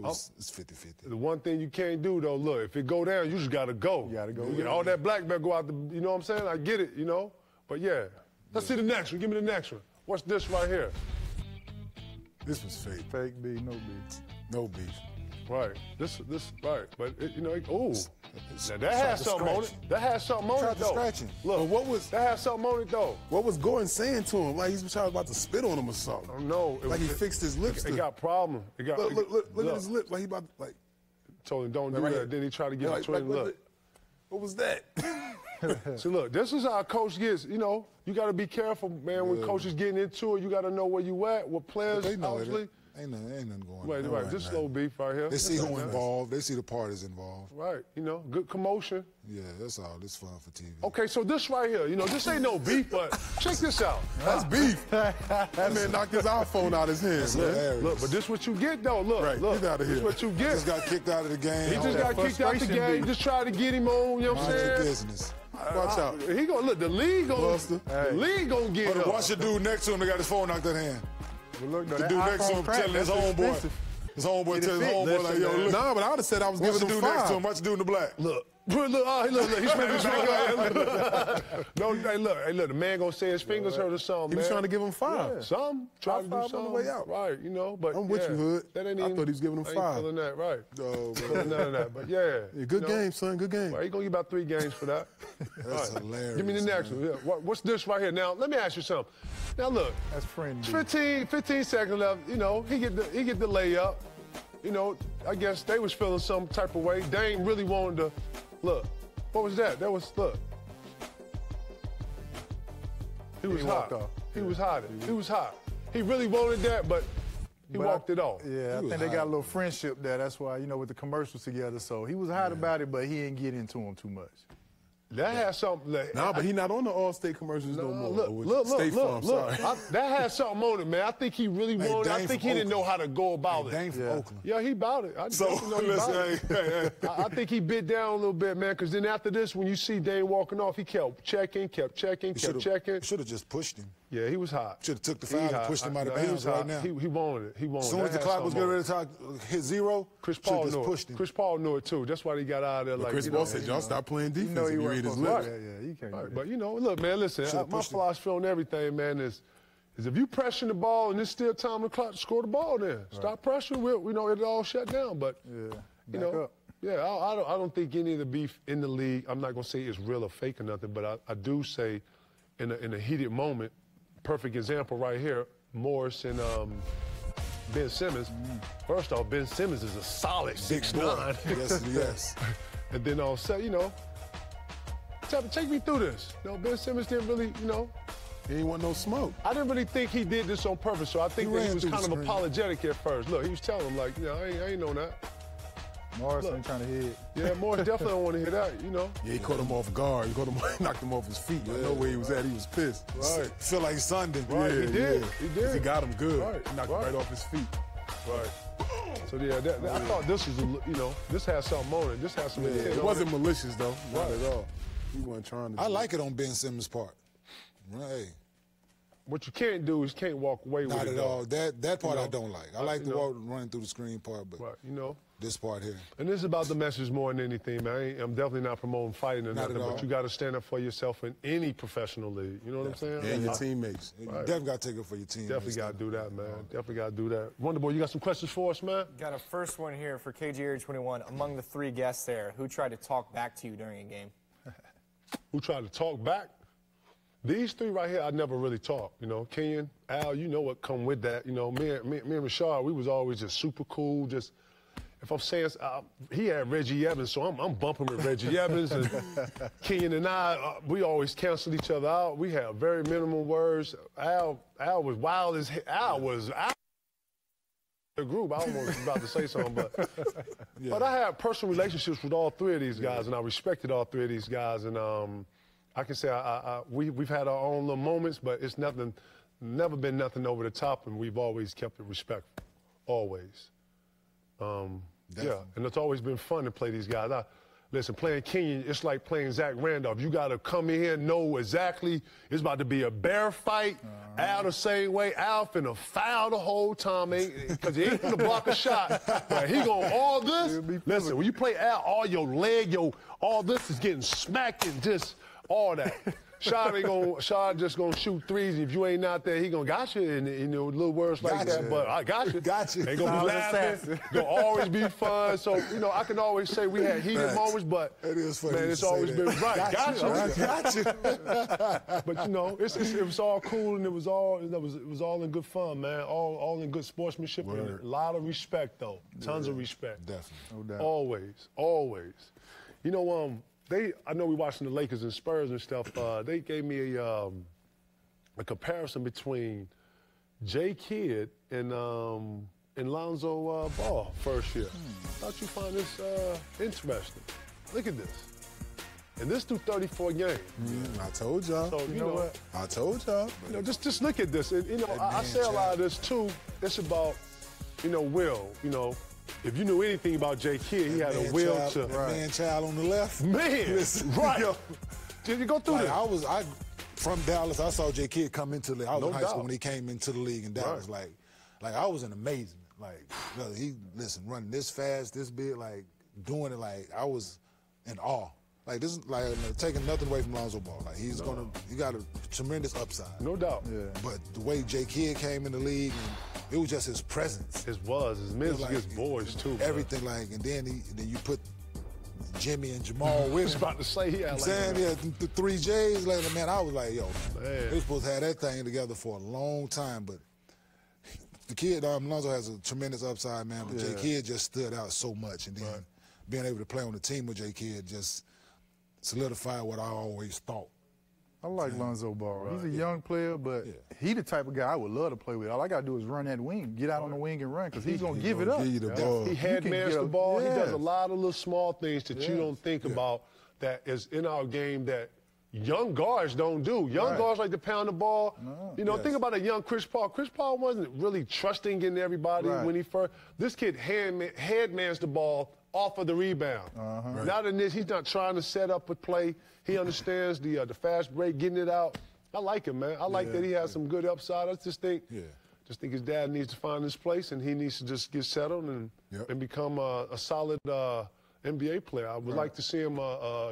it's 50-50. The one thing you can't do though, look, if it go down, you just gotta go. You gotta go. You get all that black belt go out. You know what I'm saying? I get it, you know. But yeah. Let's see the next one. Give me the next one. What's this right here? This was fake. Fake beef, no beef. No beef. Right. This right. But now that has something on it. That has something on it though. Scratching. Look, that has something on it though. What was Gordon saying to him? Like he's about to spit on him or something. No. Like he fixed his lips. It got problem. Look at his lip. Like he about to, like. Told him don't do that. Then he tried to get between look. What was that? See, look, this is how a coach gets, you know, you got to be careful, man, when coaches getting into it. You got to know where you at, what players, they know obviously. Ain't nothing going on. Right, just slow beef right here. They see who involved. They see the parties involved. Right, you know, good commotion. Yeah, that's all. It's fun for TV. Okay, so this right here, you know, this ain't no beef, but check this out. That's beef. That man knocked his iPhone out his hands. Look, but this what you get, though. Look, get out of here. This what you get. He just got kicked out of the game. He just got kicked out the game. Just tried to get him on, you know what I'm saying? Mind your business. Watch out. He gonna look. The league gonna get up. Watch the dude next to him that got his phone knocked out of hand. Look, the dude next to him telling his homeboy. His homeboy telling his homeboy like, yo, look. Nah, but I would have said I was giving him 5. Next to him. Watch the dude in the black. Look. Look, he's smacking his finger. No, hey, look, the man gonna say his fingers hurt or something, He was trying to give him 5. Yeah, something. Try to do something. On the way out. Right, you know, but I'm with you, Hood. That ain't I thought he was giving him 5. I ain't feeling that, right. No, feeling none of that, but yeah. Good game, son, good game. Right, he gonna get about 3 games for that. That's hilarious. Give me the next one. Yeah. What's this right here? Now, let me ask you something. Now, look. That's friendly. 15 seconds left, you know, he get the layup. You know, I guess they was feeling some type of way. Dame really wanted to, look. What was that? That was, look. He was hot. He was hot. He was hot. He really wanted that, but he walked it off. Yeah, I think they got a little friendship there. That's why, you know, with the commercials together. So he was hot about it, but he didn't get into him too much. That has something. Nah, but he not on the All-State commercials no more. Look. That has something on it, man. I think he really wanted. I think he didn't know how to go about it. Dane from Oakland. Yeah, he about it. I think he bit down a little bit, man. Because then after this, when you see Dane walking off, he kept checking. Should have just pushed him. Yeah, he was hot. Should have took the foul and pushed him out of bounds right now. He wanted it. He wanted it. As soon as the clock was getting ready to hit zero, Chris Paul knew it. Chris Paul knew it too. That's why he got out of there. Like Chris Paul said, y'all stop playing defense. You read his lips. You can't. Right. But look, man, listen. My philosophy on everything, man, is if you pressure the ball and there's still time on the clock to score the ball, then stop pressuring. It all shut down. But I don't think any of the beef in the league. I'm not gonna say it's real or fake or nothing, but I do say, in a heated moment. Perfect example right here, Morris and Ben Simmons. First off, Ben Simmons is a solid 6'9". Yes. And then all of a sudden, take me through this. Ben Simmons didn't really, He ain't want no smoke. I didn't really think he did this on purpose, so I think that he was kind of apologetic at first. Look, he was telling him, like, I ain't know that. Morris ain't trying to hit. Yeah, Morris definitely don't want to hear that, Yeah, he caught him off guard. He knocked him off his feet. I know where he was at. He was pissed. Right. Feel like Sunday. Right, he did. He got him good. Right. He knocked him right off his feet. Right. So, I thought this was, this had something on it. This had some intent. It wasn't malicious, though. Not at all. He wasn't trying to. I like it on Ben Simmons' part. Right. What you can't do is can't walk away with it. Not at all. That part I don't like. I like the walk running through the screen part, but this part here. And this is about the message more than anything, man. I'm definitely not promoting fighting or nothing, but you got to stand up for yourself in any professional league. You know what I'm saying? And your teammates. You definitely got to take it for your team. Definitely got to do that, man. Definitely got to do that. Wonderboy, you got some questions for us, man? Got a first one here for KG21. Among the three guests there, who tried to talk back to you during a game? Who tried to talk back? These three right here, I never really talked. Kenyon, Al, you know what come with that. Me and Rashard, we was always just super cool. Just if I'm saying, he had Reggie Evans, so I'm bumping with Reggie Evans, and Kenyon and I, we always cancel each other out. We have very minimal words. Al was wild as hell. Al was the group. I almost was about to say something, but I had personal relationships with all three of these guys, and I respected all three of these guys, and I can say we've had our own little moments, but it's never been nothing over the top, and we've always kept it respectful, always. And it's always been fun to play these guys. Listen, playing Kenyon, it's like playing Zach Randolph. You got to come in here, know exactly it's about to be a bear fight. Al the same way. Al finna foul the whole time, because he ain't finna block a shot. But he gon' all this. Listen, when you play Al, all your leg, all this is getting smacked and just all that. Shad just gonna shoot threes. If you ain't out there, he gonna got you. And little words like that. But I got you. Got you. Ain't gonna be laughing. Gonna always be fun. So I can always say we had heated moments, but it is funny. Man, it's always been right. Got you. But it was all cool and it was all in good fun, man. All in good sportsmanship and a lot of respect though. Tons of respect. Definitely. No doubt. Always. I know we watching the Lakers and Spurs and stuff. They gave me a comparison between J. Kidd and Lonzo Ball first year. Thought you'd find this interesting. Look at this. And this through 34 games. I told y'all. So you know what? I told y'all. Just look at this. And, I say a lot of this too. It's about, will. If you knew anything about J. Kidd, he had a will to. Man-child on the left. Man, right. Did you go through this? I from Dallas. I saw J. Kidd come into the league. I was in high school when he came into the league in Dallas. Like I was in amazement. Like, he running this fast, this big, like doing it. Like I was in awe. Like this is like taking nothing away from Lonzo Ball. Like he got a tremendous upside. No doubt. Yeah. But the way J. Kidd came in the league, it was just his presence. His music, his voice too. Everything and then you put Jimmy and Jamal with him. I was about to say he had the three J's later, man. I was like, yo, man. They were supposed to have that thing together for a long time, but the kid, Lonzo has a tremendous upside, man. But J. Kidd just stood out so much, and then being able to play on the team with J. Kidd just solidified what I always thought. I like Lonzo Ball. He's a young player, but he the type of guy I would love to play with. All I got to do is run that wing, get out on the wing and run, because he's going to give it up. Give you the ball. He headmans the ball. He does a lot of little small things that you don't think about that is in our game that young guards don't do. Young guards like to pound the ball. Think about a young Chris Paul. Chris Paul wasn't really trusting in everybody when he first. This kid headmans the ball off of the rebound. Not in this, he's not trying to set up a play. He understands the fast break, getting it out. I like him, man. I like that he has some good upside. I just think his dad needs to find his place, and he needs to just get settled and become a solid NBA player. I would like to see him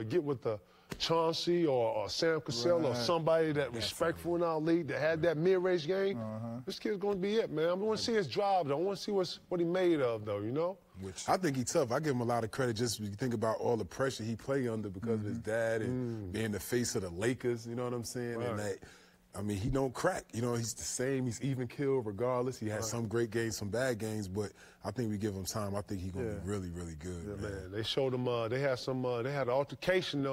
get with the Chauncey or Sam Cassell or somebody that respectful in our league that had that mid-range game. This kid's going to be it, man. I want to see his drive, though. I want to see what he made of, though, you know? Which I think he's tough. I give him a lot of credit just when you think about all the pressure he played under because of his dad and being the face of the Lakers, you know what I'm saying? And that, I mean, he don't crack. You know, he's the same. He's even killed regardless. He has some great games, some bad games, but I think we give him time. I think he's going to be really, really good, man. They showed him, they had an altercation.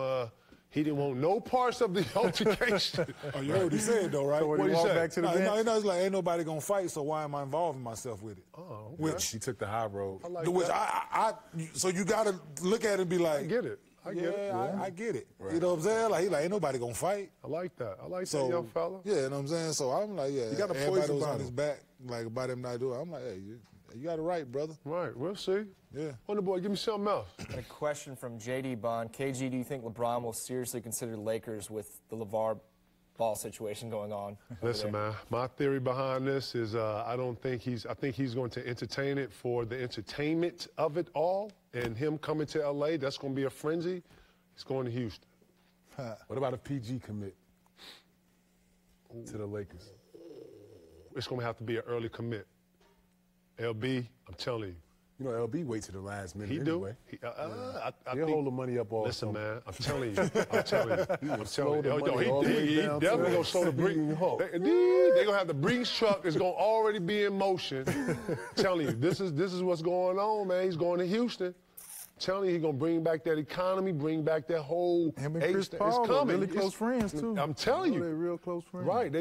He didn't want no parts of the altercation. Oh, you heard what he said, though, right? So what he walked back to the bench? No, it's like, ain't nobody going to fight, so why am I involving myself with it? Oh, okay. Which he took the high road. I like which that. So you got to look at it and be like, I get it. I get it. I get it. Right. You know what I'm saying? Like, ain't nobody going to fight. I like that. I like that, young fella. Yeah, you know what I'm saying? So I'm like, you got a everybody poison was on bottle. his back, like, about him not doing it. I'm like, hey, you got it right, brother. Right, we'll see. Yeah. Wonder Boy, give me something else. And a question from J.D. Bond. KG, do you think LeBron will seriously consider the Lakers with the LeVar Ball situation going on? Listen, man, my theory behind this is I think he's going to entertain it for the entertainment of it all. And him coming to L.A., that's going to be a frenzy. He's going to Houston. What about a PG commit to the Lakers? It's going to have to be an early commit. LB, I'm telling you. You know, LB waits to the last minute He anyway. do. I He'll hold the money up all Listen, summer. man, I'm telling you. I'm telling you. He He definitely going to slow the breeze. They're going to have the breeze truck is going to already be in motion. Telling you, this is what's going on, man. He's going to Houston. Telling you, he's going to bring back that economy, bring back that whole... Him and Chris Paul, it's coming. really close friends, too. I'm telling you. They're real close friends. Right.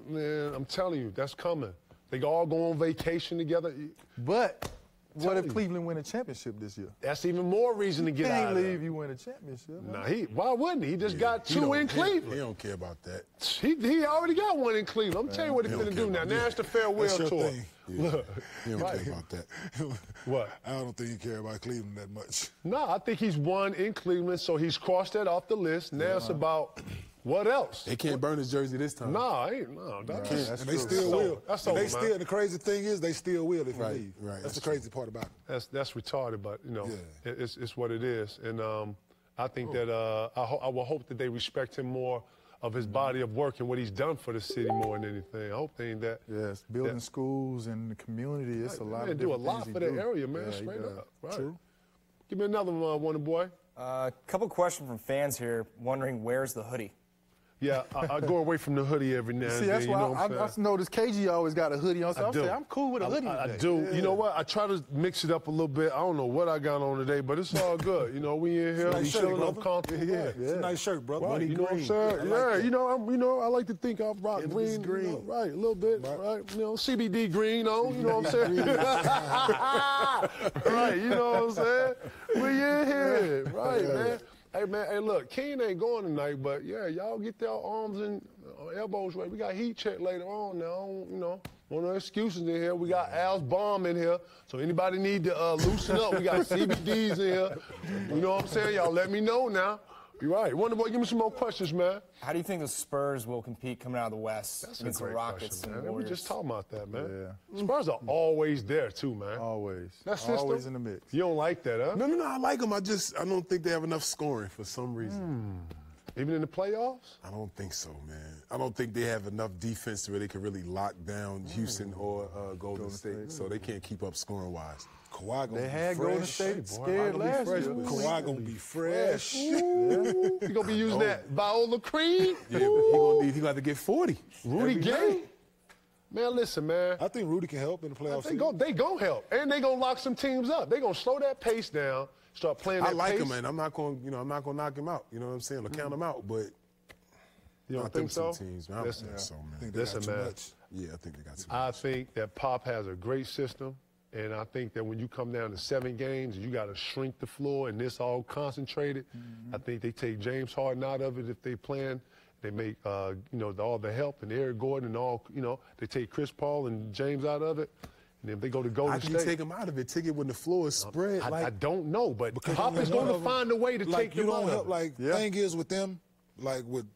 Man, I'm telling you, that's coming. They all go on vacation together. But what if Cleveland win a championship this year? That's even more reason to get out of there. Can't leave you win a championship. Nah, why wouldn't he? He just got two in Cleveland. He don't care about that. He already got one in Cleveland. I'm telling you what he's going to do now. Now it's the farewell tour. Look, he don't care about that. What? I don't think you care about Cleveland that much. No, I think he's won in Cleveland, so he's crossed that off the list. Now it's about what else? They can't burn his jersey this time. And they still will. That's and over, they still. man. The crazy thing is, they still will if you leave. Right. That's the crazy part about it. That's retarded, but it's what it is. And I think that I will hope that they respect him more of his body of work and what he's done for the city more than anything. I hope they ain't that. Yes, building schools and the community. It's a lot. They do a lot for that area, man. Straight up. Right. True. Give me another one, Wonder Boy. A couple questions from fans here wondering where's the hoodie. Yeah, I go away from the hoodie every now and then. See, that's why I noticed KG always got a hoodie on. So I'm cool with a hoodie today. I do. Yeah. You know what? I try to mix it up a little bit. I don't know what I got on today, but it's all good. You know, we in here, we chilling up comfortable. Yeah, it's a nice shirt, brother. Right, you know what I'm saying? Yeah, I like to think I rock green. Green. You know, right, a little bit. Right. You know, CBD green on. You know what I'm saying? Right. You know what I'm saying? We in here. Right, man. Hey, man, hey, look, Kenyon ain't going tonight, but, yeah, y'all get their arms and elbows ready. We got heat check later on now, you know. One of the excuses in here. We got Al's bomb in here, so anybody need to loosen up, we got CBDs in here. You know what I'm saying? Y'all let me know now. You're right. Wonder Boy, give me some more questions, man. How do you think the Spurs will compete coming out of the West against the Rockets question, and man. Warriors? We just talking about that, man. Yeah. Spurs are always there, too, man. Always. That system, always in the mix. You don't like that, huh? No, I like them. I don't think they have enough scoring for some reason. Even in the playoffs? I don't think so, man. I don't think they have enough defense where they can really lock down Houston or Golden State, so they can't keep up scoring-wise. Kawhi gonna They be had fresh. Golden State scared last year. Kawhi gonna be fresh. You gonna be using that Viola cream? Yeah, but he gonna have to get 40. Rudy Gay? Man, listen, man. I think Rudy can help in the playoffs. They gonna help, and they gonna lock some teams up. They gonna slow that pace down, start playing that I like pace. him, man. I'm not gonna knock him out. You know what I'm saying? Or count him out, but you don't think so? Teams, man. I don't think so, man. Listen, man. Yeah, I think they got too much. I think that Pop has a great system, And I think that when you come down to 7 games, you got to shrink the floor and this all concentrated. I think they take James Harden out of it if they plan. They make, you know, all the help and Eric Gordon and all, you know, they take Chris Paul and James out of it. And if they go to Golden State. How can you take him out of it? Take it when the floor is spread? I don't know, but Pop is going to find a way to take them out of it. Like, thing is with them, like with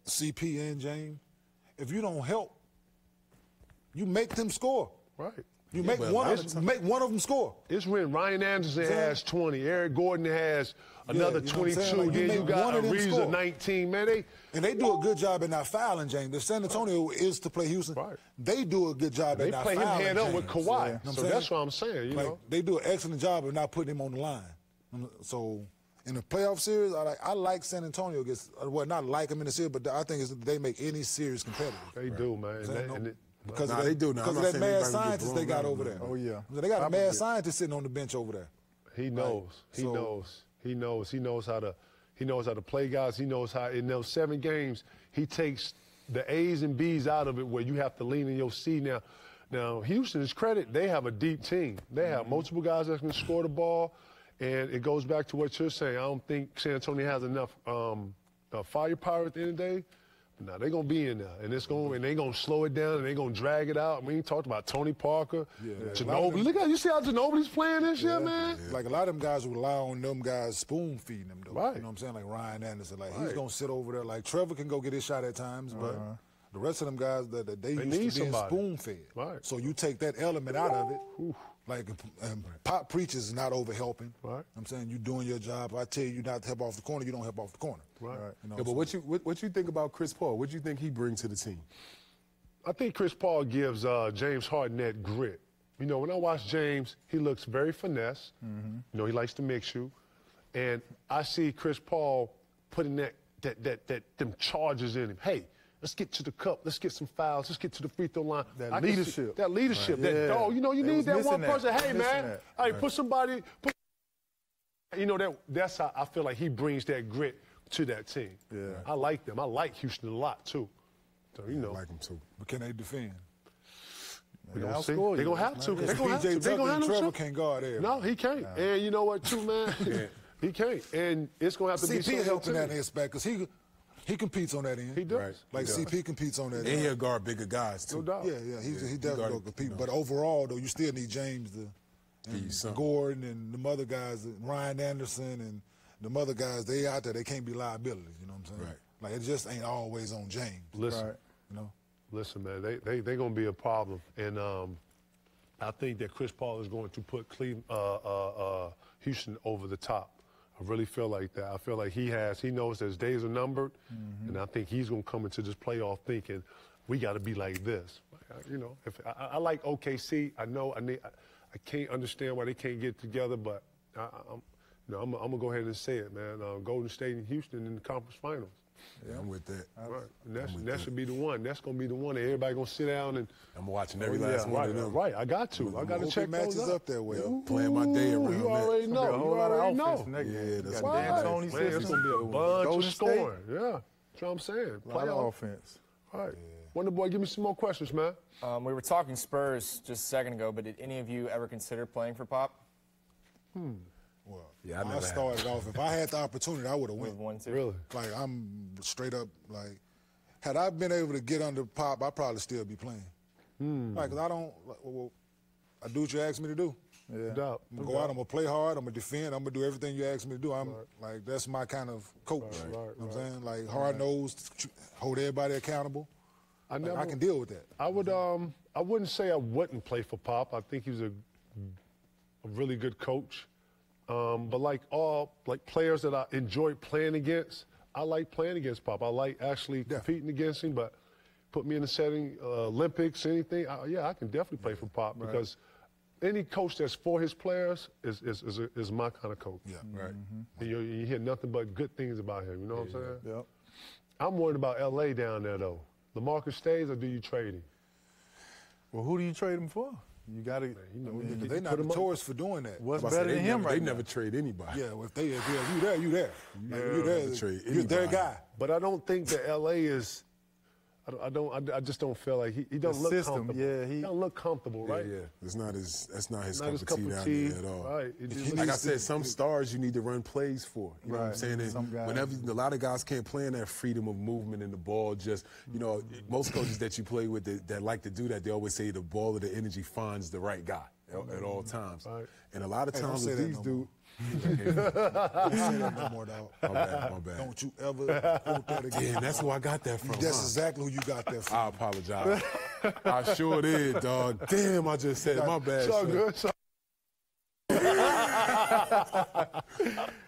CP and James, if you don't help, you make them score. Right. You make one of them score. It's when Ryan Anderson has 20, Eric Gordon has another 22, like then you got Ariza 19, man. They do a good job at not fouling James. If San Antonio is to play Houston, they do a good job at not fouling James. They play him head up with Kawhi, so that's what I'm saying, you know. They do an excellent job of not putting him on the line. So in the playoff series, I like San Antonio against, well, not like them in the series, but I think they make any series competitive. They do, man. Because of that mad scientist they got over there. Oh, yeah. They got a mad scientist sitting on the bench over there. He knows. He knows how to play guys. He knows how in those 7 games he takes the A's and B's out of it where you have to lean in your C now. Now, Houston's credit, they have a deep team. They have multiple guys that can score the ball, and it goes back to what you're saying. I don't think San Antonio has enough firepower at the end of the day. Now they're gonna be in there, and they're gonna slow it down, and they're gonna drag it out. I mean, you talked about Tony Parker, Ginobili. Look at you see how Ginobili's playing this year, man. Like a lot of them guys rely on them guys spoon feeding them, though. Right. You know what I'm saying? Like Ryan Anderson, like he's gonna sit over there. Like Trevor can go get his shot at times, but the rest of them guys that they used to being spoon fed. Right. So you take that element out of it. Oof. Like Pop preaches is not over helping. Right. I'm saying you doing your job. I tell you not to help off the corner, you don't help off the corner. Right. You know, but what you think about Chris Paul? What do you think he brings to the team? I think Chris Paul gives James Harden that grit. You know, when I watch James, he looks very finesse. You know, he likes to mix you, and I see Chris Paul putting them charges in him. Hey, let's get to the cup. Let's get some fouls. Let's get to the free throw line. That leadership. That leadership. Right. That dog. You know, you need that one person. Hey, man. Hey, put somebody. You know, that's how I feel like he brings that grit to that team. Yeah. I like them. I like Houston a lot, too. So, you know. I like them, too. But can they defend? We're going to see. They're going to have to. They're going to have to. They're going to have to. Trevor can't guard everybody. No, he can't. And you know what, too, man? He can't. And it's going to have to be CP helping that aspect because he competes on that end. He does. Right. Like CP competes on that end. And he'll guard bigger guys, too. No doubt. Yeah, he definitely will compete. But overall, though, you still need James and Gordon and the other guys, Ryan Anderson and the other guys, they out there, they can't be liabilities, you know what I'm saying? Right. Like, it just ain't always on James. Listen, you know? Listen, man, they're going to be a problem. And I think that Chris Paul is going to put Houston over the top. I really feel like that. I feel like he knows that his days are numbered, and I think he's going to come into this playoff thinking, we got to be like this. You know, if I like OKC. I know I can't understand why they can't get together, but I'm going to go ahead and say it, man. Golden State and Houston in the conference finals. Yeah, I'm with that. Right. And that should be the one. That's going to be the one that everybody going to sit down and. I'm watching every last one of them. Right, I got to. I got to check matches those up there. Well, playing my day around. You already know. You already know. Yeah, that's right. Man, it's going to be a bunch of scoring. Yeah, that's what I'm saying. A lot of offense. All right. Wonder Boy, give me some more questions, man. We were talking Spurs just a second ago, but did any of you ever consider playing for Pop? Well, yeah, I started off. If I had the opportunity, I would have went. Really? Like, I'm straight up, like, had I been able to get under Pop, I'd probably still be playing. Like, 'cause I don't, I do what you ask me to do. Yeah. I'm going to go out, I'm going to play hard, I'm going to defend, I'm going to do everything you ask me to do. I'm like, that's my kind of coach. You know what I'm saying? Like, hard-nosed, hold everybody accountable. I can deal with that. I wouldn't say I wouldn't play for Pop. I think he's a really good coach. But like players that I enjoy playing against, I like playing against Pop. I like actually competing against him. But put me in the setting, Olympics, anything. I can definitely play for Pop because any coach that's for his players is my kind of coach. Yeah, right. And you hear nothing but good things about him. You know what I'm saying? Yep. I'm worried about LA down there though. LaMarcus stays or do you trade him? Well, who do you trade him for? You got to, they're not notorious for doing that. What's better than him right now? They never trade anybody. Yeah, well, if you there, you there. You there. You're their guy. But I don't think that LA is I just don't feel like he doesn't look comfortable. Yeah, he doesn't look comfortable, right? Yeah. That's not his cup of tea cup of down tea. there at all. Right. Like I said, some stars you need to run plays for. You know what I'm saying? And whenever a lot of guys can't play in that freedom of movement and the ball just, you know, most coaches that you play with that like to do that, they always say the ball or the energy finds the right guy at all times. Right. And a lot of times with these dudes. Don't say that no more, dog. My bad. Don't you ever quote that again. Yeah, that's who I got that from. That's exactly who you got that from. I apologize. I sure did, dog. Damn, I just said it. My bad. So good.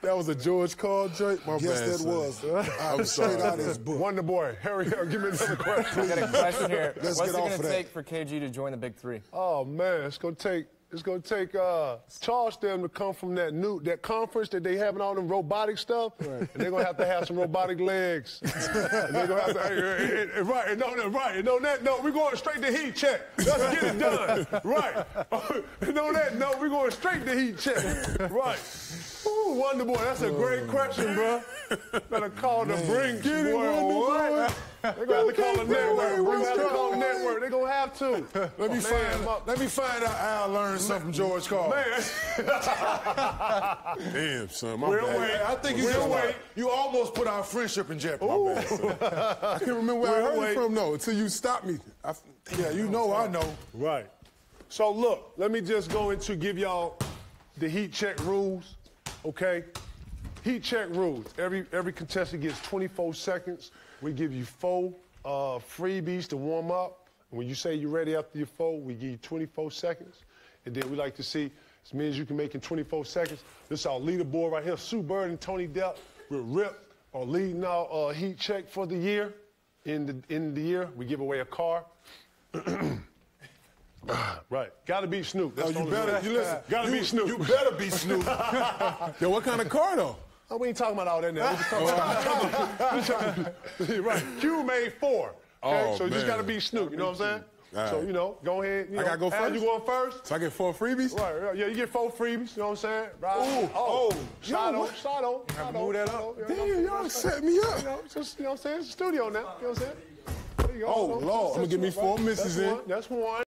That was a George Carl joint? My yes, bad, that son. was. I'm straight out of his book. Wonder Boy, hurry up, give me another question. I got a question here. Let's What's get it off going of to that. take for KG to join the Big Three? Oh man, it's gonna take charge them to come from that conference that they having all them robotic stuff, and they're gonna have to have some robotic legs. And they're gonna have to and on that note, we're going straight to heat check. Let's get it done. Right. And on that note, we're going straight to heat check. Right. Ooh, Wonder Boy, that's a great question, bro. Better call the Brinks, boy. They're gonna have to call the network. We're gonna have to call the network. They're gonna have to. Let me find out Al learned something from George Carl. Man. Damn, son. We'll bad. wait. I think you almost put our friendship in jeopardy. My bad, son. I can't remember where I heard it from, though, until you stopped me. Yeah, you know I know. Right. So look, let me just go into give y'all the heat check rules, okay? Heat check rules. Every contestant gets 24 seconds. We give you 4 freebies to warm up. When you say you're ready after your 4, we give you 24 seconds. And then we like to see as many as you can make in 24 seconds. This is our leaderboard right here. Sue Bird and Tony Depp with Rip are leading our heat check for the year. In the year, we give away a car. Right. Gotta be Snoop. That's Gotta be Snoop. You better be Snoop. Yo, what kind of car, though? Oh, we ain't talking about all that now. We just talking right. Q made 4. Okay? Oh, so you just man. got to be Snoop, you know what I'm saying? All So, right. you know, go ahead. I gotta go Al, first? you going first? So I get 4 freebies? Right. Yeah, you get 4 freebies, you know what I'm saying? Right. Slide on. move that up. Damn, y'all set me up. You know what I'm saying? It's a studio now. You know what I'm saying? There you go. Oh, Lord. I'm gonna give me 4 misses in. That's one.